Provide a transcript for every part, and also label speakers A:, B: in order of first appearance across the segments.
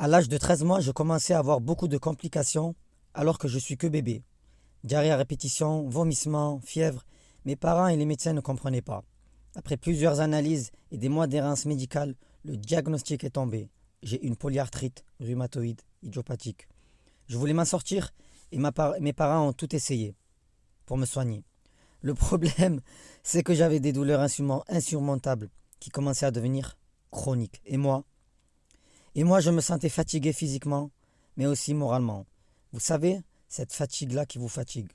A: À l'âge de 13 mois, je commençais à avoir beaucoup de complications alors que je suis que bébé. Diarrhée à répétition, vomissements, fièvre. Mes parents et les médecins ne comprenaient pas. Après plusieurs analyses et des mois d'errance médicale, le diagnostic est tombé. J'ai une polyarthrite rhumatoïde idiopathique. Je voulais m'en sortir et mes parents ont tout essayé pour me soigner. Le problème, c'est que j'avais des douleurs insurmontables qui commençaient à devenir chroniques. Et moi, je me sentais fatigué physiquement, mais aussi moralement. Vous savez, cette fatigue-là qui vous fatigue.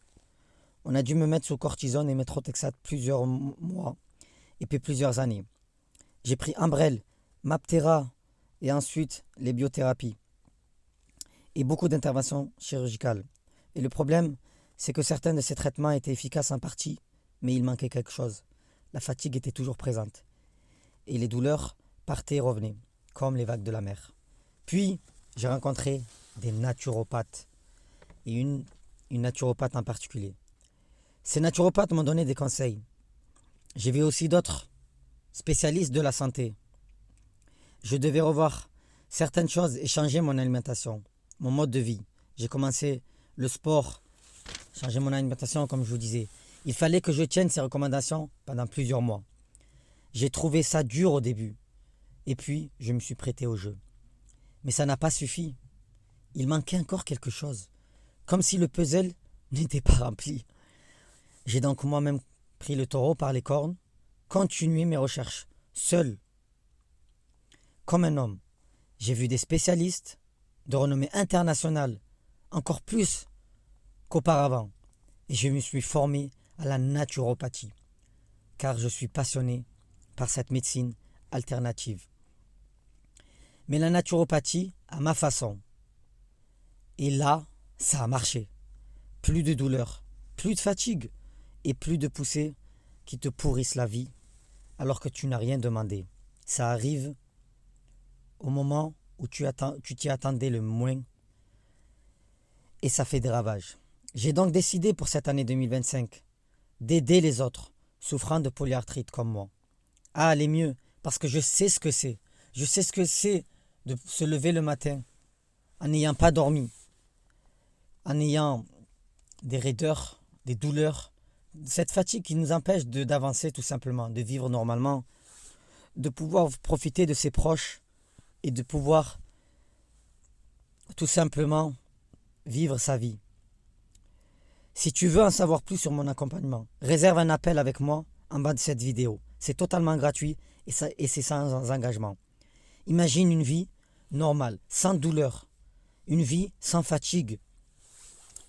A: On a dû me mettre sous cortisone et méthotrexate plusieurs mois et puis plusieurs années. J'ai pris Ambrel, Maptera et ensuite les biothérapies et beaucoup d'interventions chirurgicales. Et le problème, c'est que certains de ces traitements étaient efficaces en partie, mais il manquait quelque chose. La fatigue était toujours présente et les douleurs partaient et revenaient, comme les vagues de la mer. Puis, j'ai rencontré des naturopathes et une naturopathe en particulier. Ces naturopathes m'ont donné des conseils. J'ai vu aussi d'autres spécialistes de la santé. Je devais revoir certaines choses et changer mon alimentation, mon mode de vie. J'ai commencé le sport, changer mon alimentation comme je vous disais. Il fallait que je tienne ces recommandations pendant plusieurs mois. J'ai trouvé ça dur au début. Et puis, je me suis prêté au jeu. Mais ça n'a pas suffi. Il manquait encore quelque chose. Comme si le puzzle n'était pas rempli. J'ai donc moi-même pris le taureau par les cornes, continué mes recherches, seul, comme un homme. J'ai vu des spécialistes de renommée internationale, encore plus qu'auparavant. Et je me suis formé à la naturopathie, car je suis passionné par cette médecine alternative. Mais la naturopathie à ma façon. Et là, ça a marché. Plus de douleur, plus de fatigue et plus de poussées qui te pourrissent la vie alors que tu n'as rien demandé. Ça arrive au moment où tu t'y attendais le moins et ça fait des ravages. J'ai donc décidé pour cette année 2025 d'aider les autres souffrant de polyarthrite comme moi à aller mieux parce que je sais ce que c'est. Je sais ce que c'est de se lever le matin en n'ayant pas dormi, en ayant des raideurs, des douleurs, cette fatigue qui nous empêche d'avancer tout simplement, de vivre normalement, de pouvoir profiter de ses proches et de pouvoir tout simplement vivre sa vie. Si tu veux en savoir plus sur mon accompagnement, réserve un appel avec moi en bas de cette vidéo. C'est totalement gratuit et c'est sans engagement. Imagine une vie normale, sans douleur, une vie sans fatigue,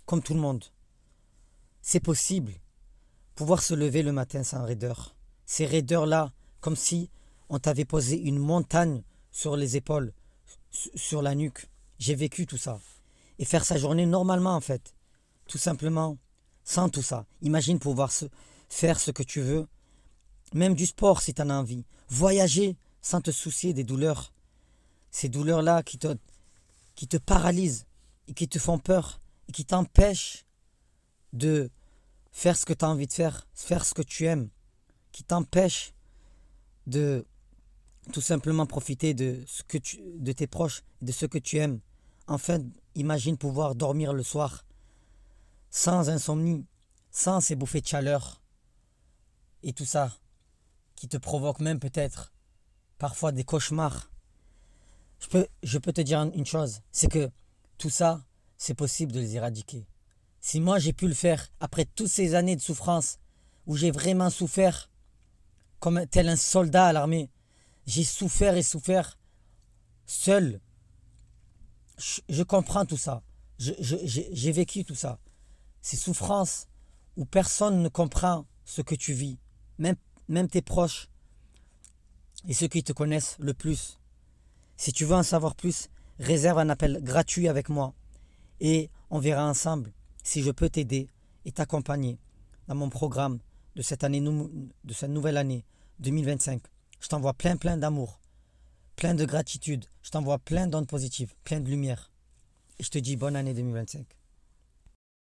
A: comme tout le monde. C'est possible. Pouvoir se lever le matin sans raideur. Ces raideurs-là, comme si on t'avait posé une montagne sur les épaules, sur la nuque. J'ai vécu tout ça. Et faire sa journée normalement en fait. Tout simplement, sans tout ça. Imagine pouvoir faire ce que tu veux. Même du sport si tu en as envie. Voyager sans te soucier des douleurs. Ces douleurs-là qui te paralysent et qui te font peur et qui t'empêchent de faire ce que tu as envie de faire ce que tu aimes, qui t'empêchent de tout simplement profiter de tes proches, de ce que tu aimes. Enfin, imagine pouvoir dormir le soir sans insomnie, sans ces bouffées de chaleur et tout ça qui te provoque même peut-être parfois des cauchemars. Je peux te dire une chose, c'est que tout ça, c'est possible de les éradiquer. Si moi j'ai pu le faire après toutes ces années de souffrance, où j'ai vraiment souffert, comme tel un soldat à l'armée, j'ai souffert et souffert seul. Je comprends tout ça. J'ai vécu tout ça. Ces souffrances où personne ne comprend ce que tu vis, même tes proches et ceux qui te connaissent le plus. Si tu veux en savoir plus, réserve un appel gratuit avec moi et on verra ensemble si je peux t'aider et t'accompagner dans mon programme de cette nouvelle année 2025. Je t'envoie plein d'amour, plein de gratitude, je t'envoie plein d'ondes positives, plein de lumière. Et je te dis bonne année 2025.